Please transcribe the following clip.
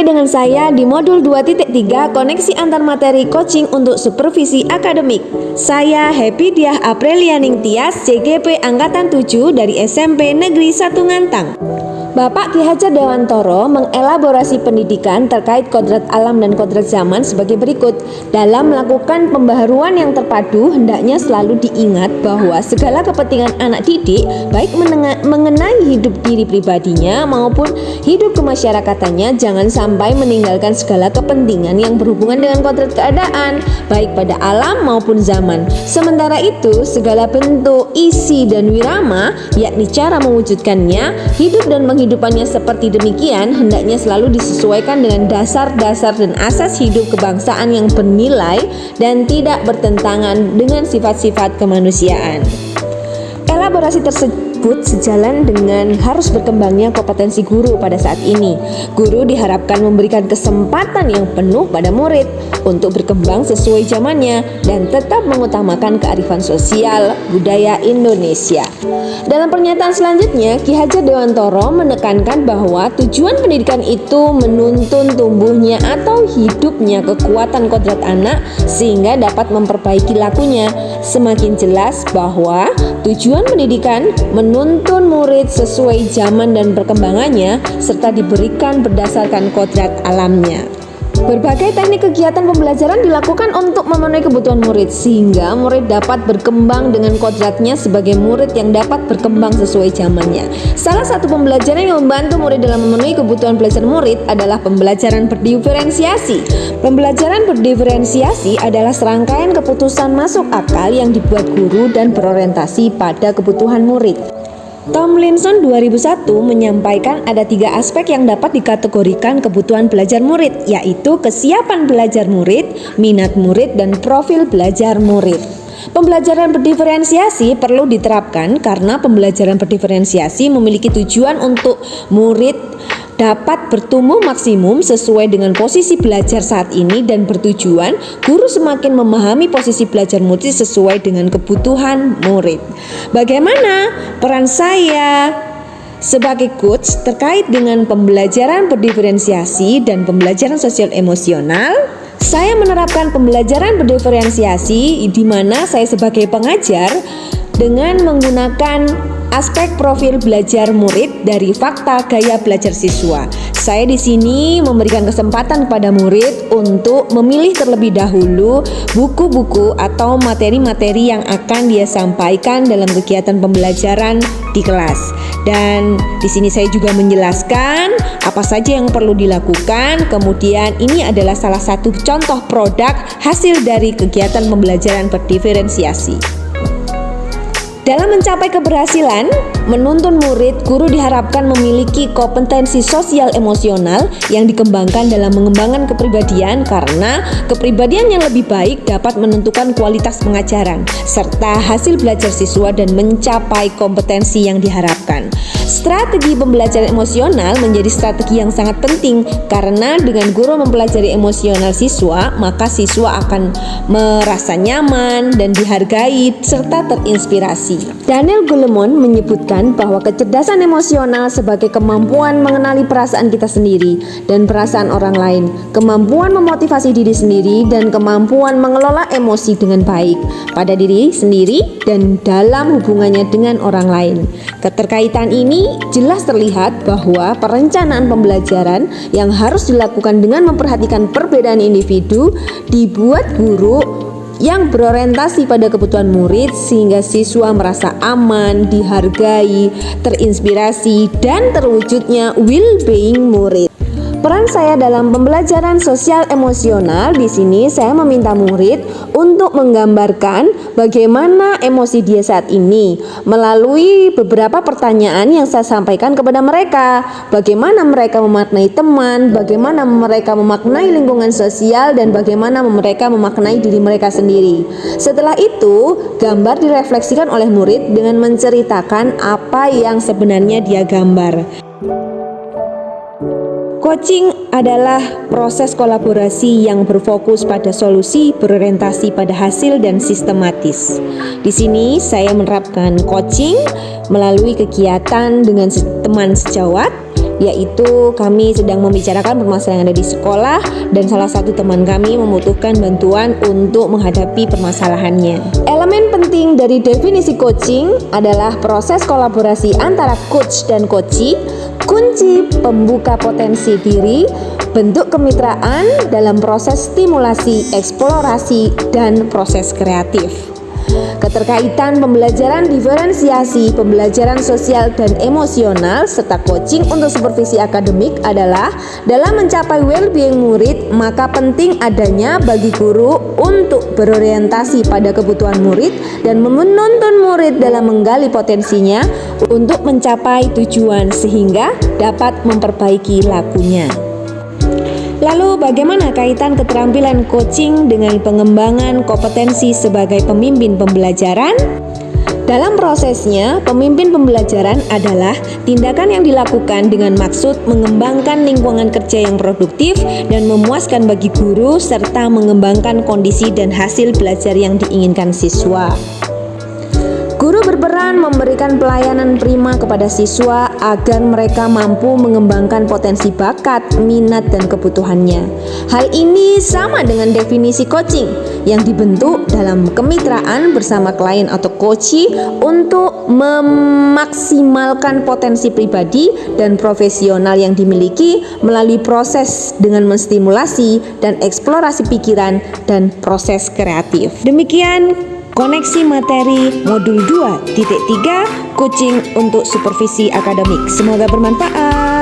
lagi dengan saya di modul 2.3 koneksi antar materi coaching untuk supervisi akademik. Saya Happy Diah Aprelianing Tias, CGP Angkatan 7 dari SMP Negeri 1 Ngantang. Bapak Ki Hajar Dewantoro mengelaborasi pendidikan terkait kodrat alam dan kodrat zaman sebagai berikut. Dalam melakukan pembaharuan yang terpadu, hendaknya selalu diingat bahwa segala kepentingan anak didik, baik mengenai hidup diri pribadinya maupun hidup kemasyarakatannya, jangan sampai meninggalkan segala kepentingan yang berhubungan dengan kodrat keadaan, baik pada alam maupun zaman. Sementara itu, segala bentuk, isi, dan wirama, yakni cara mewujudkannya, hidup dan kehidupannya seperti demikian hendaknya selalu disesuaikan dengan dasar-dasar dan asas hidup kebangsaan yang bernilai dan tidak bertentangan dengan sifat-sifat kemanusiaan. Elaborasi tersebut sejalan dengan harus berkembangnya kompetensi guru pada saat ini. Guru diharapkan memberikan kesempatan yang penuh pada murid untuk berkembang sesuai zamannya dan tetap mengutamakan kearifan sosial budaya Indonesia. Dalam pernyataan selanjutnya, Ki Hajar Dewantoro menekankan bahwa tujuan pendidikan itu menuntun tumbuhnya atau hidupnya kekuatan kodrat anak sehingga dapat memperbaiki lakunya. Semakin jelas bahwa tujuan pendidikan menuntun murid sesuai zaman dan perkembangannya serta diberikan berdasarkan kodrat alamnya. Berbagai teknik kegiatan pembelajaran dilakukan untuk memenuhi kebutuhan murid sehingga murid dapat berkembang dengan kodratnya sebagai murid yang dapat berkembang sesuai zamannya. Salah satu pembelajaran yang membantu murid dalam memenuhi kebutuhan belajar murid adalah pembelajaran berdiferensiasi. Pembelajaran berdiferensiasi adalah serangkaian keputusan masuk akal yang dibuat guru dan berorientasi pada kebutuhan murid. Tomlinson 2001 menyampaikan ada 3 aspek yang dapat dikategorikan kebutuhan belajar murid, yaitu kesiapan belajar murid, minat murid, dan profil belajar murid. Pembelajaran berdiferensiasi perlu diterapkan karena pembelajaran berdiferensiasi memiliki tujuan untuk murid dapat bertumbuh maksimum sesuai dengan posisi belajar saat ini dan bertujuan guru semakin memahami posisi belajar murid sesuai dengan kebutuhan murid. Bagaimana peran saya sebagai coach terkait dengan pembelajaran berdiferensiasi dan pembelajaran sosial emosional? Saya menerapkan pembelajaran berdiferensiasi di mana saya sebagai pengajar dengan menggunakan aspek profil belajar murid dari fakta gaya belajar siswa. Saya di sini memberikan kesempatan kepada murid untuk memilih terlebih dahulu buku-buku atau materi-materi yang akan dia sampaikan dalam kegiatan pembelajaran di kelas. Dan di sini saya juga menjelaskan apa saja yang perlu dilakukan. Kemudian ini adalah salah satu contoh produk hasil dari kegiatan pembelajaran berdiferensiasi. Dalam mencapai keberhasilan menuntun murid, guru diharapkan memiliki kompetensi sosial emosional yang dikembangkan dalam mengembangkan kepribadian karena kepribadian yang lebih baik dapat menentukan kualitas pengajaran serta hasil belajar siswa dan mencapai kompetensi yang diharapkan. Strategi pembelajaran emosional menjadi strategi yang sangat penting karena dengan guru mempelajari emosional siswa, maka siswa akan merasa nyaman dan dihargai serta terinspirasi. Daniel Goleman menyebutkan bahwa kecerdasan emosional sebagai kemampuan mengenali perasaan kita sendiri dan perasaan orang lain, kemampuan memotivasi diri sendiri, dan kemampuan mengelola emosi dengan baik pada diri sendiri dan dalam hubungannya dengan orang lain. Keterkaitan ini jelas terlihat bahwa perencanaan pembelajaran yang harus dilakukan dengan memperhatikan perbedaan individu dibuat guru yang berorientasi pada kebutuhan murid sehingga siswa merasa aman, dihargai, terinspirasi, dan terwujudnya well-being murid. Peran saya dalam pembelajaran sosial emosional di sini saya meminta murid untuk menggambarkan bagaimana emosi dia saat ini melalui beberapa pertanyaan yang saya sampaikan kepada mereka. Bagaimana mereka memaknai teman, bagaimana mereka memaknai lingkungan sosial, dan bagaimana mereka memaknai diri mereka sendiri. Setelah itu, gambar direfleksikan oleh murid dengan menceritakan apa yang sebenarnya dia gambar. Coaching adalah proses kolaborasi yang berfokus pada solusi, berorientasi pada hasil, dan sistematis. Di sini saya menerapkan coaching melalui kegiatan dengan teman sejawat yaitu kami sedang membicarakan permasalahan yang ada di sekolah dan salah satu teman kami membutuhkan bantuan untuk menghadapi permasalahannya. Elemen penting dari definisi coaching adalah proses kolaborasi antara coach dan coachee, kunci pembuka potensi diri, bentuk kemitraan dalam proses stimulasi, eksplorasi, dan proses kreatif. Keterkaitan pembelajaran diferensiasi, pembelajaran sosial dan emosional, serta coaching untuk supervisi akademik adalah dalam mencapai well-being murid, maka penting adanya bagi guru untuk berorientasi pada kebutuhan murid dan menuntun murid dalam menggali potensinya untuk mencapai tujuan sehingga dapat memperbaiki lakunya. Lalu bagaimana kaitan keterampilan coaching dengan pengembangan kompetensi sebagai pemimpin pembelajaran? Dalam prosesnya, pemimpin pembelajaran adalah tindakan yang dilakukan dengan maksud mengembangkan lingkungan kerja yang produktif dan memuaskan bagi guru serta mengembangkan kondisi dan hasil belajar yang diinginkan siswa. Guru berperan memberikan pelayanan prima kepada siswa agar mereka mampu mengembangkan potensi bakat, minat, dan kebutuhannya. Hal ini sama dengan definisi coaching yang dibentuk dalam kemitraan bersama klien atau coachee untuk memaksimalkan potensi pribadi dan profesional yang dimiliki melalui proses dengan menstimulasi dan eksplorasi pikiran dan proses kreatif. Demikian koneksi materi modul 2.3 coaching untuk supervisi akademik. Semoga bermanfaat.